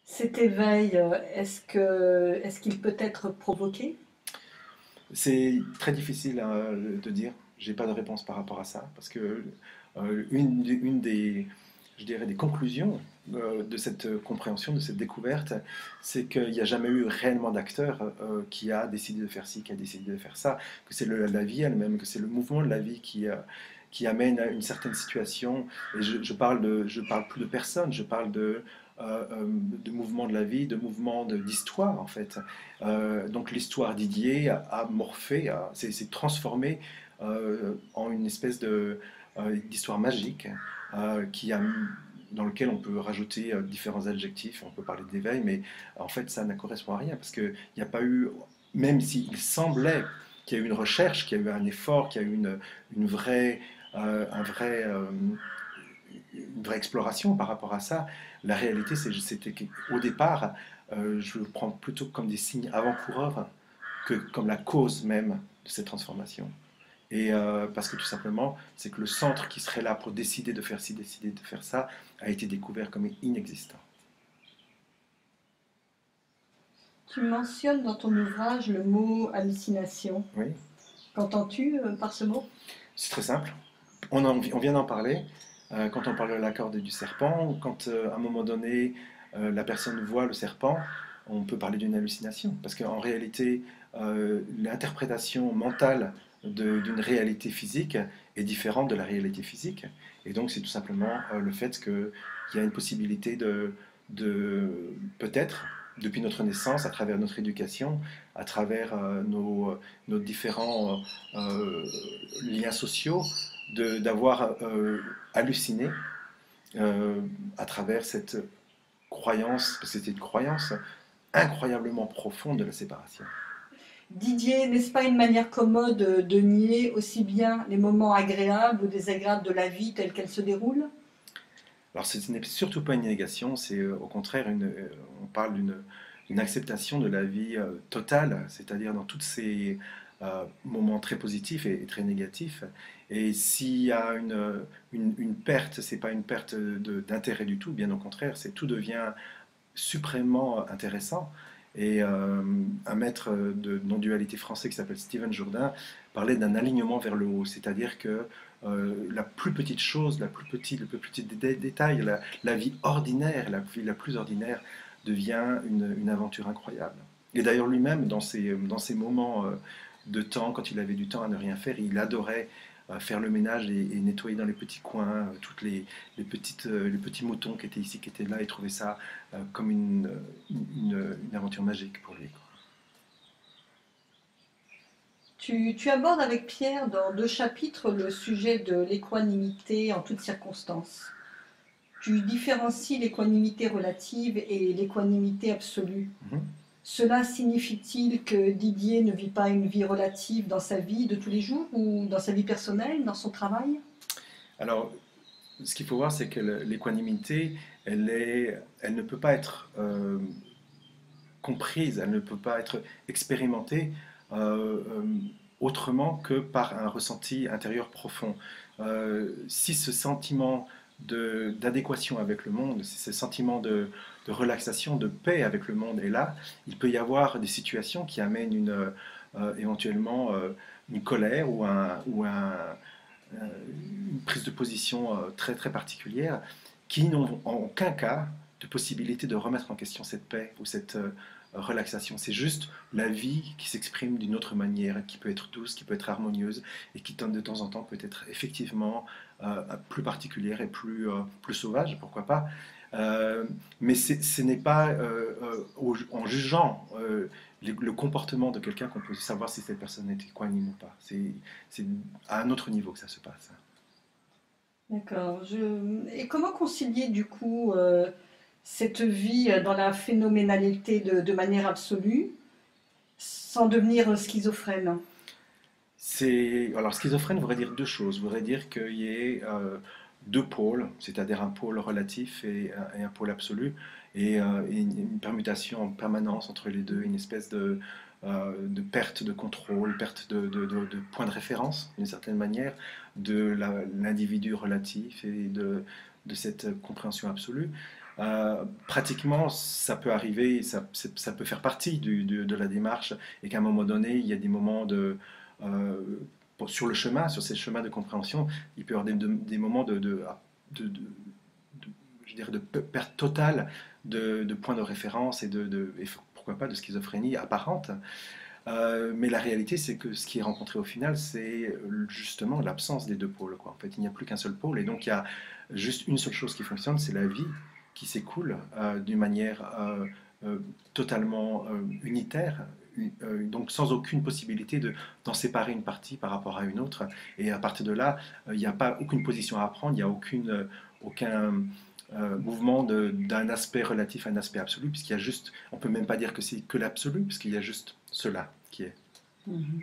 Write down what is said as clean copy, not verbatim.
Cet éveil, est-ce qu'il peut être provoqué? C'est très difficile de dire. J'ai pas de réponse par rapport à ça parce que une des, je dirais, des conclusions de cette compréhension, de cette découverte, c'est qu'il n'y a jamais eu réellement d'acteur qui a décidé de faire ci, qui a décidé de faire ça, que c'est la vie elle-même, que c'est le mouvement de la vie qui amène à une certaine situation. Et je parle plus de personne, je parle de mouvement de la vie, de mouvement d'histoire en fait. Donc l'histoire Didier a morphé, s'est transformée en une espèce d'histoire magique qui a, dans lequel on peut rajouter différents adjectifs, on peut parler d'éveil, mais en fait ça ne correspond à rien parce qu'il n'y a pas eu, même s'il semblait qu'il y a eu une recherche, qu'il y a eu un effort, qu'il y a eu une vraie, un vrai, une vraie exploration par rapport à ça, la réalité c'était qu'au départ, je le prends plutôt comme des signes avant-coureurs que comme la cause même de cette transformation. Et parce que tout simplement, c'est que le centre qui serait là pour décider de faire ci, décider de faire ça, a été découvert comme inexistant. Tu mentionnes dans ton ouvrage le mot hallucination. Oui, Qu'entends-tu par ce mot? c'est très simple. On vient d'en parler. Quand on parle de la corde et du serpent, quand à un moment donné, la personne voit le serpent, on peut parler d'une hallucination. Parce qu'en réalité, l'interprétation mentale d'une réalité physique est différente de la réalité physique. Et donc, c'est tout simplement le fait qu'il y a une possibilité de peut-être, depuis notre naissance, à travers notre éducation, à travers nos différents liens sociaux, d'avoir halluciné à travers cette croyance, parce que c'était une croyance incroyablement profonde de la séparation. Didier, n'est-ce pas une manière commode de nier aussi bien les moments agréables ou désagréables de la vie telle qu'elle se déroule? Alors ce n'est surtout pas une négation, c'est au contraire, on parle d'une acceptation de la vie totale, c'est-à-dire dans tous ces moments très positifs et très négatifs. Et s'il y a une perte, c'est pas une perte d'intérêt du tout, bien au contraire, c'est tout devient suprêmement intéressant. Et un maître de non-dualité français qui s'appelle Stephen Jourdain parlait d'un alignement vers le haut, c'est-à-dire que la plus petite chose, le plus petit détail, la vie ordinaire, la vie la plus ordinaire devient une aventure incroyable. Et d'ailleurs lui-même, dans ces moments de temps, quand il avait du temps à ne rien faire, il adorait faire le ménage et nettoyer dans les petits coins toutes les petits moutons qui étaient ici, qui étaient là, et trouver ça comme une aventure magique pour lui. Quoi. Tu abordes avec Pierre dans deux chapitres le sujet de l'équanimité en toutes circonstances. Tu différencies l'équanimité relative et l'équanimité absolue. Mm -hmm. Cela signifie-t-il que Didier ne vit pas une vie relative dans sa vie de tous les jours ou dans sa vie personnelle, dans son travail? Alors, ce qu'il faut voir, c'est que l'équanimité, elle ne peut pas être comprise, elle ne peut pas être expérimentée autrement que par un ressenti intérieur profond. Si ce sentiment d'adéquation avec le monde, si ce sentiment de relaxation, de paix avec le monde est là, il peut y avoir des situations qui amènent éventuellement une colère une prise de position très très particulière qui n'ont en aucun cas de possibilité de remettre en question cette paix ou cette relaxation. C'est juste la vie qui s'exprime d'une autre manière, qui peut être douce, qui peut être harmonieuse et qui de temps en temps peut être effectivement plus particulière et plus sauvage, pourquoi pas. Mais ce n'est pas en jugeant le comportement de quelqu'un qu'on peut savoir si cette personne est équanime ou pas. C'est à un autre niveau que ça se passe. D'accord. Et comment concilier du coup cette vie dans la phénoménalité de manière absolue sans devenir schizophrène? Alors, schizophrène voudrait dire deux choses. Voudrait dire qu'il y ait deux pôles, c'est-à-dire un pôle relatif et un pôle absolu, et une permutation en permanence entre les deux, une espèce de perte de contrôle, perte de point de référence, d'une certaine manière, de l'individu relatif et de cette compréhension absolue. Pratiquement, ça peut arriver, ça peut faire partie de la démarche, et qu'à un moment donné, il y a des moments euh, sur le chemin, sur ces chemins de compréhension, il peut y avoir des moments de- de- je dirais, de perte totale de points de référence et pourquoi pas de schizophrénie apparente. Mais la réalité, c'est que ce qui est rencontré au final, c'est justement l'absence des deux pôles, quoi. En fait, il n'y a plus qu'un seul pôle, et donc il y a juste une seule chose qui fonctionne, c'est la vie qui s'écoule d'une manière totalement unitaire, donc sans aucune possibilité d'en séparer une partie par rapport à une autre. Et à partir de là, il n'y a pas aucune position à prendre, il n'y a aucun mouvement d'un aspect relatif à un aspect absolu, puisqu'il y a juste, on peut même pas dire que c'est que l'absolu, puisqu'il y a juste cela qui est. Mhm.